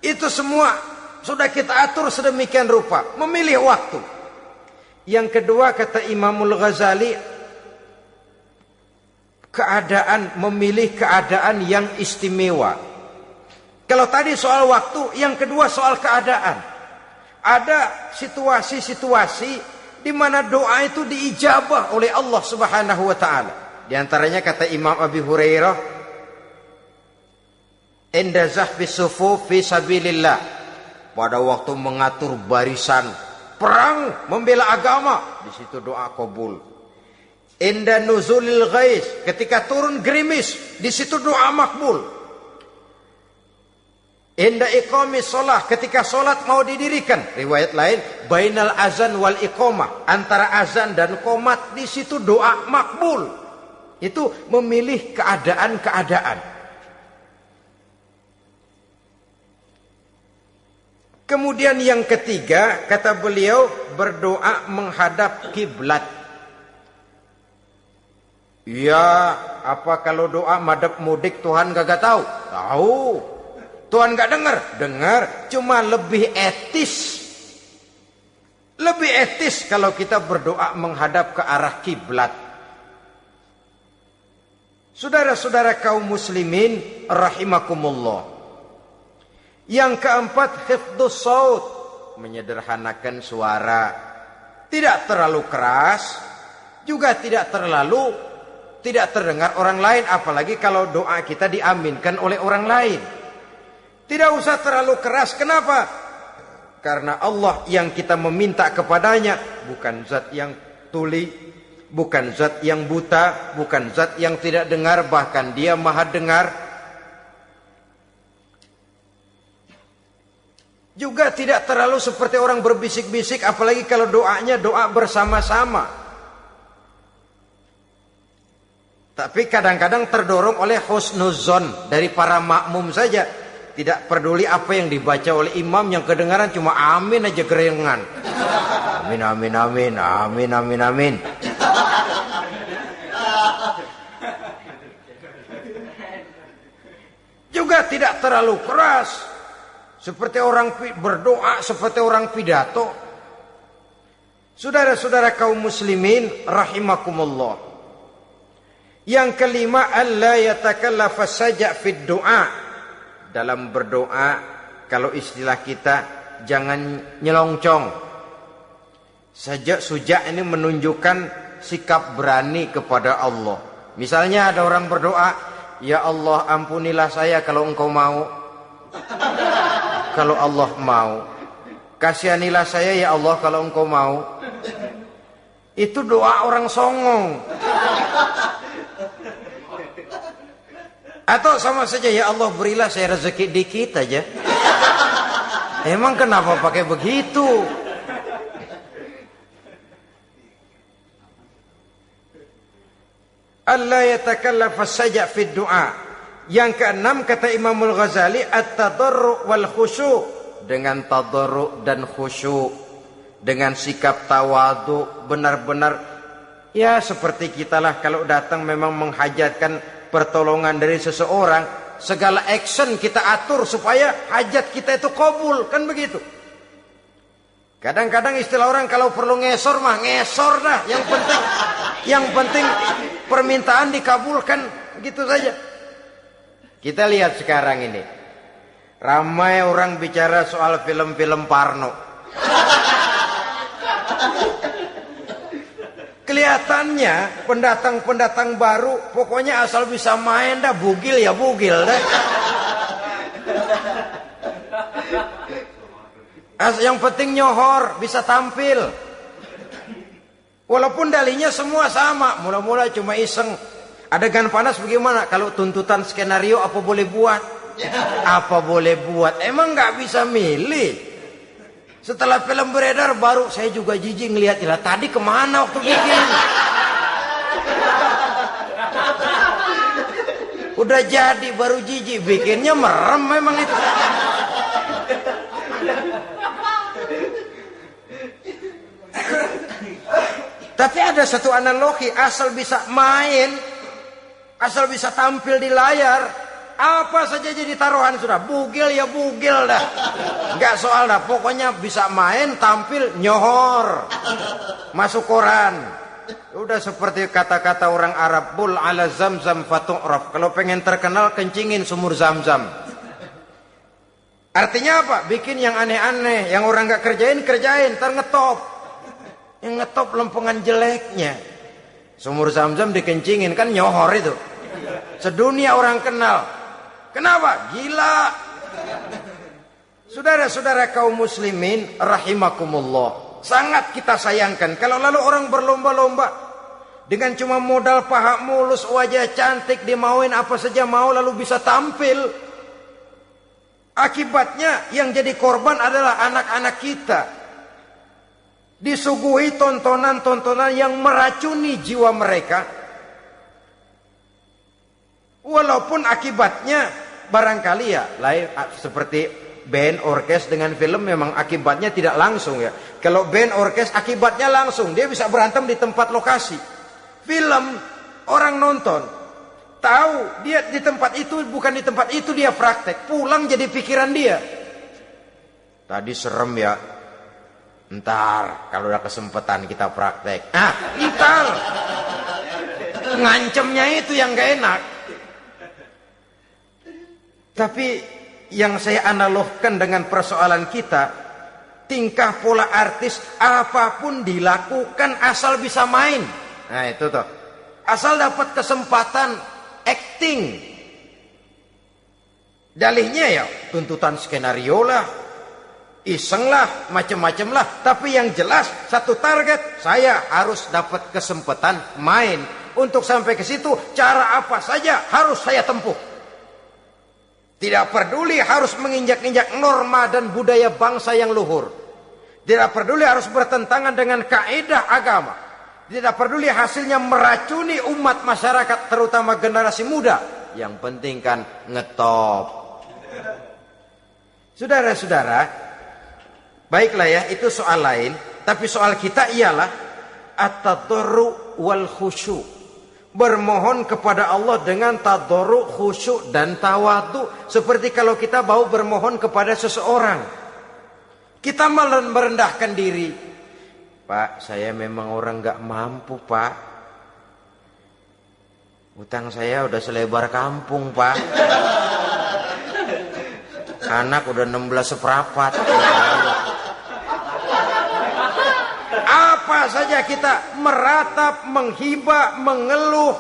Itu semua sudah kita atur sedemikian rupa, memilih waktu. Yang kedua kata Imamul Ghazali, memilih keadaan yang istimewa. Kalau tadi soal waktu, yang kedua soal keadaan. Ada situasi-situasi di mana doa itu diijabah oleh Allah Subhanahu wa taala. Di antaranya kata Imam Abi Hurairah, "Inda zahfis sufuf fi sabilillah." Pada waktu mengatur barisan perang membela agama, di situ doa kabul. Inda nuzulil ghais, ketika turun gerimis, di situ doa makbul. Inda iqamis shalah, ketika salat mau didirikan, riwayat lain bainal azan wal iqamah, antara azan dan qomat, di situ doa makbul. Itu memilih keadaan-keadaan. Kemudian yang ketiga kata beliau, berdoa menghadap kiblat. Ya, apa kalau doa madhab mudik Tuhan gak tahu? Tahu. Tuhan gak dengar? Dengar. Cuma lebih etis. Lebih etis kalau kita berdoa menghadap ke arah kiblat. Saudara-saudara kaum muslimin rahimakumullah. Yang keempat, hifdzus shaut, menyederhanakan suara. Tidak terlalu keras, juga tidak terdengar orang lain, apalagi kalau doa kita diaminkan oleh orang lain. Tidak usah terlalu keras. Kenapa? Karena Allah yang kita meminta kepadanya bukan zat yang tuli, bukan zat yang buta, bukan zat yang tidak dengar, bahkan dia maha dengar. Juga tidak terlalu seperti orang berbisik-bisik, apalagi kalau doanya doa bersama-sama. Tapi kadang-kadang terdorong oleh husnuzon dari para makmum saja. Tidak peduli apa yang dibaca oleh imam, yang kedengaran cuma amin aja gerengan. Amin, amin, amin, amin, amin, amin. Juga tidak terlalu keras. Seperti orang berdoa, seperti orang pidato. Saudara-saudara kaum muslimin rahimakumullah. Yang kelima, alla yatakallafa saja fid doa. Dalam berdoa, kalau istilah kita, jangan nyelongcong. Sajak sujak ini menunjukkan sikap berani kepada Allah. Misalnya ada orang berdoa, ya Allah ampunilah saya kalau engkau mau. Kalau Allah mau. Kasihanilah saya ya Allah kalau engkau mau. Itu doa orang songong. Atau sama saja, ya Allah berilah saya rezeki dikit aja. Emang kenapa pakai begitu? Allah yatakallafa saja fid doa. Yang keenam kata Imamul Ghazali, at-tadarru' wal khusyu'. Dengan tadarru' dan khusyu', dengan sikap tawadu, benar-benar ya seperti kitalah kalau datang memang menghajatkan pertolongan dari seseorang, segala action kita atur supaya hajat kita itu kabul, kan begitu. Kadang-kadang istilah orang kalau perlu ngesor mah ngesor dah, yang penting permintaan dikabulkan, gitu saja. Kita lihat sekarang ini, ramai orang bicara soal film-film Parno. Kelihatannya pendatang-pendatang baru, pokoknya asal bisa main dah, bugil ya bugil dah. Yang penting nyohor, bisa tampil. Walaupun dalinya semua sama, mula-mula cuma iseng. Adegan panas bagaimana? Kalau tuntutan skenario apa boleh buat? Apa boleh buat? Emang nggak bisa milih. Setelah film beredar baru saya juga jijik ngeliat, lah tadi kemana waktu bikin? Udah jadi baru jijik, bikinnya merem memang itu. Tapi ada satu analogi, asal bisa main, asal bisa tampil di layar, apa saja jadi taruhan sudah. Bugil ya bugil dah, nggak soal dah. Pokoknya bisa main, tampil, nyohor, masuk koran. Udah seperti kata-kata orang Arab, bul ala zamzam fatu'raf. Kalau pengen terkenal, kencingin sumur Zamzam. Artinya apa? Bikin yang aneh-aneh, yang orang nggak kerjain, ntar ngetop. Yang ngetop lempengan jeleknya. Sumur Zamzam dikencingin, kan nyohor itu. Sedunia orang kenal. Kenapa? Gila. Saudara-saudara kaum muslimin rahimakumullah, sangat kita sayangkan kalau lalu orang berlomba-lomba dengan cuma modal paha mulus, wajah cantik, dimauin apa saja mau lalu bisa tampil. Akibatnya yang jadi korban adalah anak-anak kita. Disuguhi tontonan-tontonan yang meracuni jiwa mereka. Walaupun akibatnya barangkali ya lain, seperti band orkes dengan film memang akibatnya tidak langsung ya. Kalau band orkes akibatnya langsung, dia bisa berantem di tempat lokasi. Film orang nonton tahu dia di tempat itu, bukan di tempat itu dia praktek, pulang jadi pikiran dia. Tadi serem ya. Ntar kalau udah kesempatan kita praktek. Ntar ngancemnya itu yang gak enak. Tapi yang saya analogkan dengan persoalan kita, tingkah pola artis apapun dilakukan asal bisa main. Nah itu tuh, asal dapat kesempatan acting. Dalihnya ya tuntutan skenario lah, Isenglah, macam-macam lah. Tapi yang jelas satu target, saya harus dapat kesempatan main. Untuk sampai ke situ, cara apa saja harus saya tempuh. Tidak peduli harus menginjak-injak norma dan budaya bangsa yang luhur. Tidak peduli harus bertentangan dengan kaidah agama. Tidak peduli hasilnya meracuni umat masyarakat, terutama generasi muda. Yang penting kan ngetop. Saudara-saudara, baiklah ya, itu soal lain. Tapi soal kita ialah at-tadarru wal khusyu'. Bermohon kepada Allah dengan tadarru, khusyuk dan tawadhu. Seperti kalau kita mau bermohon kepada seseorang, kita malah merendahkan diri. Pak, saya memang orang gak mampu, Pak. Utang saya udah selebar kampung, Pak. Anak udah 16 seperempat. Apa saja kita meratap, menghibah, mengeluh,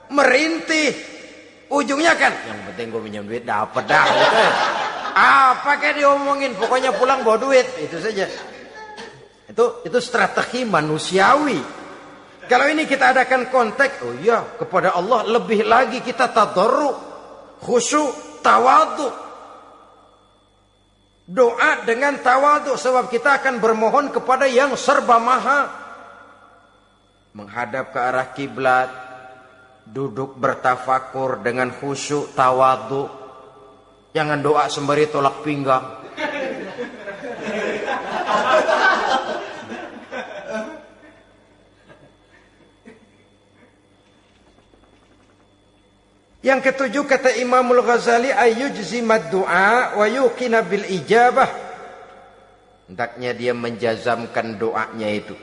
merintih. Ujungnya kan, yang penting gue minjem duit dapat dah. Gitu. Apa kayak diomongin, pokoknya pulang bawa duit. Itu saja. Itu strategi manusiawi. Kalau ini kita adakan konteks, oh iya, kepada Allah lebih lagi kita tadarru, khusyuk, tawadhu. Doa dengan tawadhu, sebab kita akan bermohon kepada yang serba maha. Menghadap ke arah kiblat, duduk bertafakur dengan khusyuk, tawadhu. Jangan doa sembari tolak pinggang. Yang ketujuh, kata Imamul Ghazali, ayyujzimad du'a wa yuqina bil ijabah. Hendaknya dia menjazamkan doanya itu.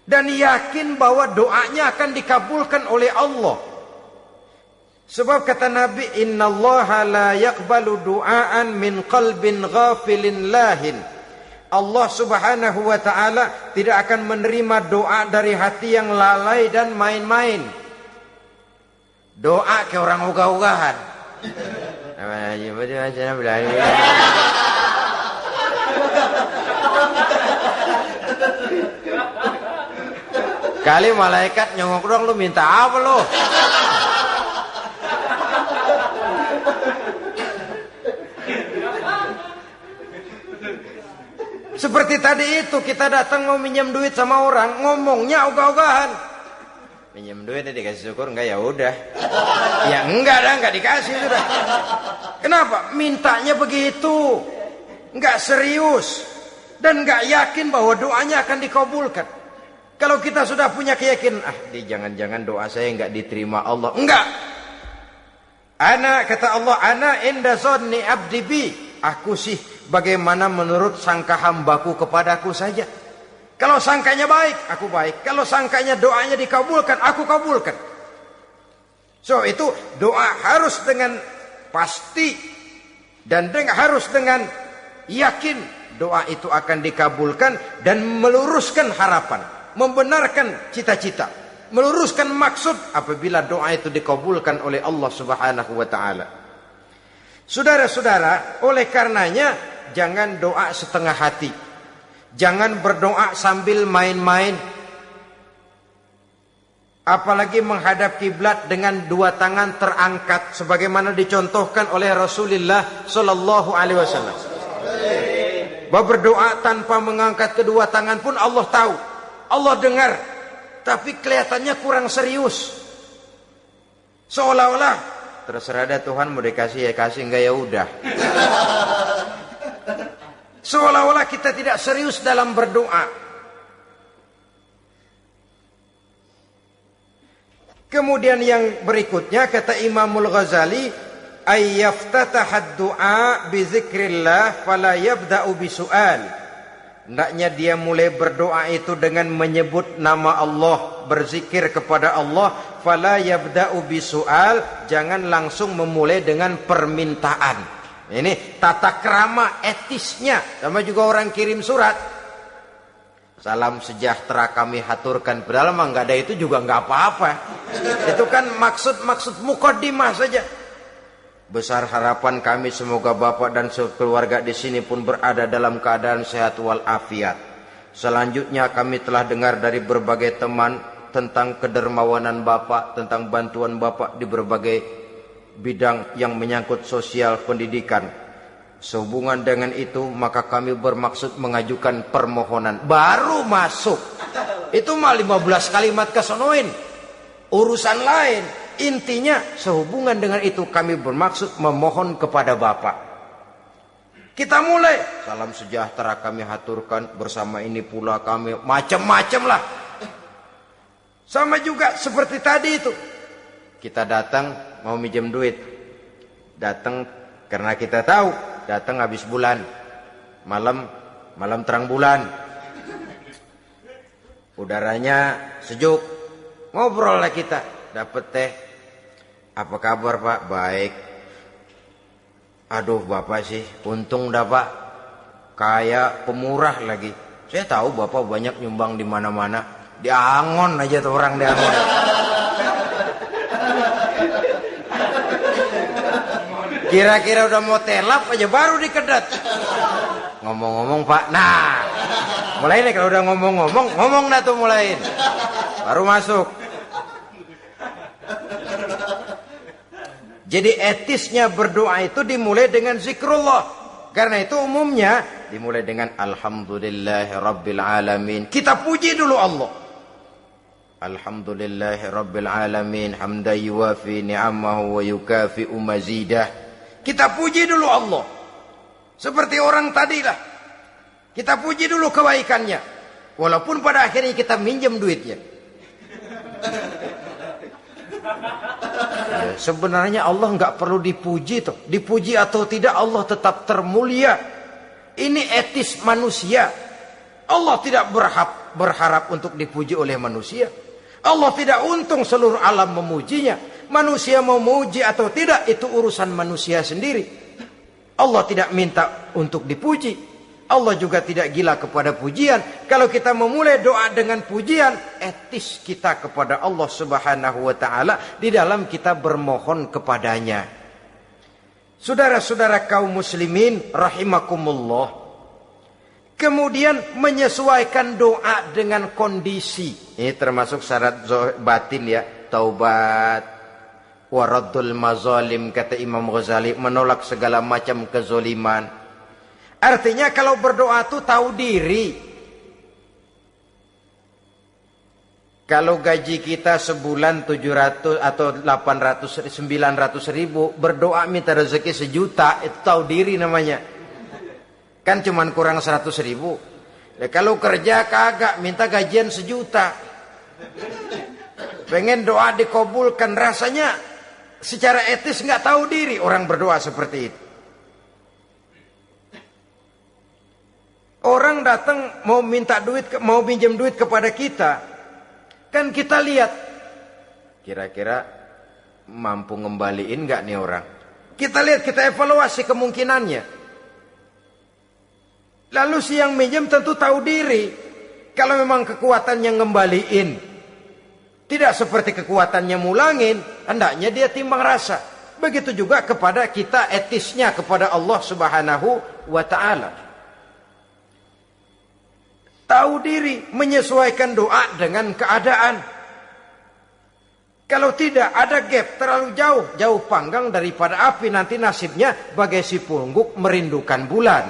Dan yakin bahwa doanya akan dikabulkan oleh Allah. Sebab kata Nabi, innallaha la yaqbalu du'aan min qalbin ghafilin lahin. Allah subhanahu wa ta'ala tidak akan menerima doa dari hati yang lalai dan main-main. Doa ke orang ogah-ogahan. Kali malaikat nyongok dong, lu minta apa lu? Seperti tadi itu, kita datang mau minjem duit sama orang, ngomongnya ogah-ogahan. Minjem duit dikasih syukur, enggak ya udah. Ya enggak dah, enggak dikasih sudah. Kenapa? Mintanya begitu. Enggak serius dan enggak yakin bahwa doanya akan dikabulkan. Kalau kita sudah punya keyakinan, jangan-jangan doa saya enggak diterima Allah. Enggak. Kata Allah, ana inda zanni abdi bi. Aku sih bagaimana menurut sangka hambaku kepadaku saja. Kalau sangkanya baik, aku baik. Kalau sangkanya doanya dikabulkan, aku kabulkan. So itu doa harus dengan pasti dan harus dengan yakin doa itu akan dikabulkan dan meluruskan harapan, membenarkan cita-cita, meluruskan maksud apabila doa itu dikabulkan oleh Allah Subhanahu wa taala. Saudara-saudara, oleh karenanya jangan doa setengah hati. Jangan berdoa sambil main-main. Apalagi menghadap kiblat dengan dua tangan terangkat sebagaimana dicontohkan oleh Rasulullah sallallahu alaihi wasallam. Bahwa berdoa tanpa mengangkat kedua tangan pun Allah tahu. Allah dengar. Tapi kelihatannya kurang serius. Seolah-olah terserah dah Tuhan, mau dikasih ya kasih, enggak ya udah. Seolah-olah kita tidak serius dalam berdoa. Kemudian yang berikutnya kata Imamul Ghazali, ayyaftataha du'a bi zikrillah fala yabda'u bi su'al. Hendaknya dia mulai berdoa itu dengan menyebut nama Allah, berzikir kepada Allah, fala yabda'u bi su'al, jangan langsung memulai dengan permintaan. Ini tata krama etisnya. Sama juga orang kirim surat, salam sejahtera kami haturkan. Padahal mah nggak ada itu juga nggak apa-apa. Itu kan maksud mukaddimah saja. Besar harapan kami semoga Bapak dan sekeluarga di sini pun berada dalam keadaan sehat walafiat. Selanjutnya kami telah dengar dari berbagai teman tentang kedermawanan Bapak, tentang bantuan Bapak di berbagai bidang yang menyangkut sosial pendidikan. Sehubungan dengan itu maka kami bermaksud mengajukan permohonan. Baru masuk itu mah 15 kalimat kesonoin, urusan lain. Intinya sehubungan dengan itu kami bermaksud memohon kepada Bapak. Kita mulai. Salam sejahtera kami haturkan, bersama ini pula kami macam-macam lah. Sama juga seperti tadi itu. Kita datang mau minjem duit. Datang karena kita tahu datang habis bulan. Malam terang bulan. Udaranya sejuk. Ngobrol lah kita. Dapat teh. Apa kabar Pak? Baik. Aduh Bapak sih, untung dah Pak. Kayak pemurah lagi. Saya tahu Bapak banyak nyumbang di mana-mana. Di Angon aja tuh orang di Angon. Kira-kira udah mau telap aja baru dikedat. Ngomong-ngomong Pak. Nah, mulai nih kalau udah ngomong dah tuh mulain. Baru masuk. Jadi etisnya berdoa itu dimulai dengan zikrullah. Karena itu umumnya dimulai dengan Alhamdulillahi Rabbil Alamin. Kita puji dulu Allah. Alhamdulillahi Rabbil Alamin. Hamdan yuwafi ni'amahu wa yukafi'u mazidah. Kita puji dulu Allah. Seperti orang tadilah. Kita puji dulu kebaikannya. Walaupun pada akhirnya kita minjem duitnya. Sebenarnya Allah nggak perlu dipuji tuh. Dipuji atau tidak Allah tetap termulia. Ini etis manusia. Allah tidak berharap untuk dipuji oleh manusia. Allah tidak untung seluruh alam memujinya. Manusia mau memuji atau tidak itu urusan manusia sendiri. Allah tidak minta untuk dipuji. Allah juga tidak gila kepada pujian. Kalau kita memulai doa dengan pujian, etis kita kepada Allah Subhanahu wa taala di dalam kita bermohon kepadanya. Saudara-saudara kaum muslimin rahimakumullah. Kemudian menyesuaikan doa dengan kondisi. Ini termasuk syarat batin ya, taubat, waraddul mazalim kata Imam Ghazali, menolak segala macam kezoliman. Artinya kalau berdoa itu tahu diri. Kalau gaji kita sebulan 700 atau 800, 900 ribu, berdoa minta rezeki 1 juta, itu tahu diri namanya. Kan cuman kurang 100 ribu. Kalau kerja kagak, minta gajian 1 juta. Pengen doa dikabulkan, rasanya secara etis nggak tahu diri orang berdoa seperti itu. Orang datang mau minta duit, mau pinjam duit kepada kita, kan kita lihat kira-kira mampu ngembaliin nggak nih orang. Kita lihat, kita evaluasi kemungkinannya. Lalu si yang minjem tentu tahu diri. Kalau memang kekuatannya ngembaliin, tidak seperti kekuatannya mulangin, hendaknya dia timbang rasa. Begitu juga kepada kita etisnya kepada Allah Subhanahu wa ta'ala. Tahu diri, menyesuaikan doa dengan keadaan. Kalau tidak ada gap terlalu jauh panggang daripada api, nanti nasibnya bagai si pungguk merindukan bulan.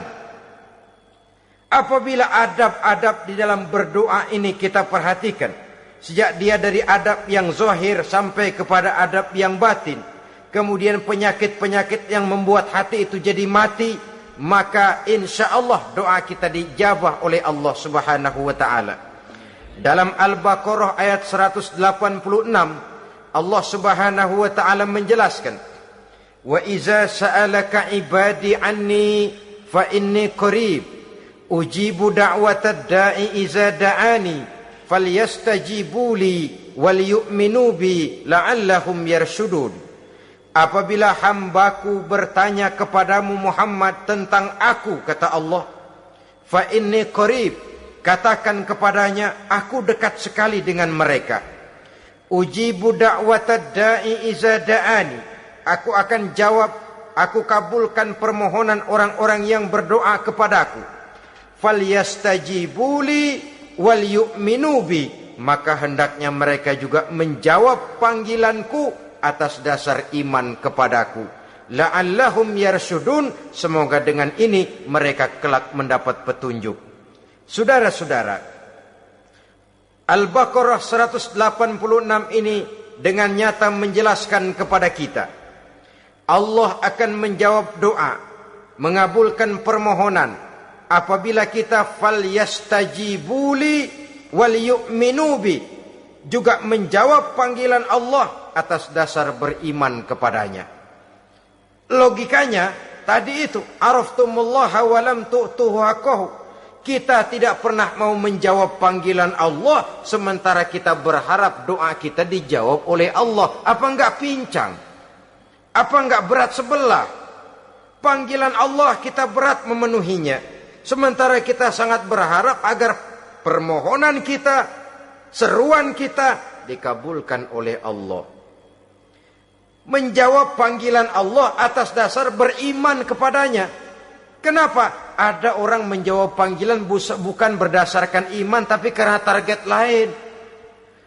Apabila adab-adab di dalam berdoa ini kita perhatikan, sejak dia dari adab yang zahir sampai kepada adab yang batin, kemudian penyakit-penyakit yang membuat hati itu jadi mati, maka insya Allah doa kita dijabah oleh Allah Subhanahu wa ta'ala. Dalam Al-Baqarah ayat 186, Allah Subhanahu wa ta'ala menjelaskan, wa iza sa'alaka ibadi anni fa inni qarib ujibu da'watad da'i iza da'ani falyastajibu li wal yu'minu bi la'allahum yarshudun. Apabila hambaku bertanya kepadamu Muhammad tentang aku, kata Allah, fa inni qarib, katakan kepadanya, aku dekat sekali dengan mereka. Ujibu da'watad da'i iza da'ani, aku akan jawab aku kabulkan permohonan orang-orang yang berdoa kepadaku. Falyastajibuli wal yu'minu bi, maka hendaknya mereka juga menjawab panggilanku atas dasar iman kepadaku. La'allahum yarsyudun, semoga dengan ini mereka kelak mendapat petunjuk. Saudara-saudara, Al-Baqarah 186 ini dengan nyata menjelaskan kepada kita, Allah akan menjawab doa, mengabulkan permohonan apabila kita falyastajibuli wal yu'minu bi, juga menjawab panggilan Allah atas dasar beriman kepadanya. Logikanya tadi itu, araftumullaha wa lam tu'tuhu haqqahu. Kita tidak pernah mau menjawab panggilan Allah sementara kita berharap doa kita dijawab oleh Allah. Apa enggak pincang? Apa enggak berat sebelah? Panggilan Allah kita berat memenuhinya, sementara kita sangat berharap agar permohonan kita, seruan kita dikabulkan oleh Allah. Menjawab panggilan Allah atas dasar beriman kepadanya. Kenapa? Ada orang menjawab panggilan bukan berdasarkan iman, tapi karena target lain.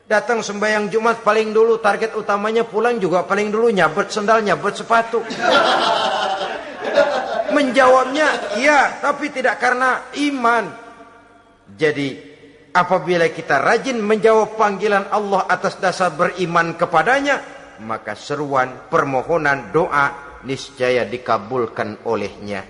Datang sembahyang Jumat paling dulu, target utamanya pulang juga paling dulu nyabet sendal, nyabet sepatu. Menjawabnya iya, tapi tidak karena iman. Jadi apabila kita rajin menjawab panggilan Allah atas dasar beriman kepadanya, maka seruan, permohonan, doa niscaya dikabulkan olehnya.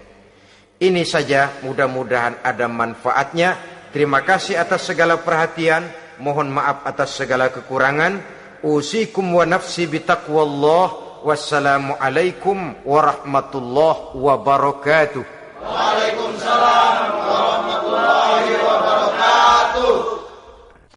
Ini saja, mudah-mudahan ada manfaatnya. Terima kasih atas segala perhatian. Mohon maaf atas segala kekurangan. Usikum wa nafsi bitaqwallah. Wassalamualaikum warahmatullahi wabarakatuh. Waalaikumsalam warahmatullahi wabarakatuh.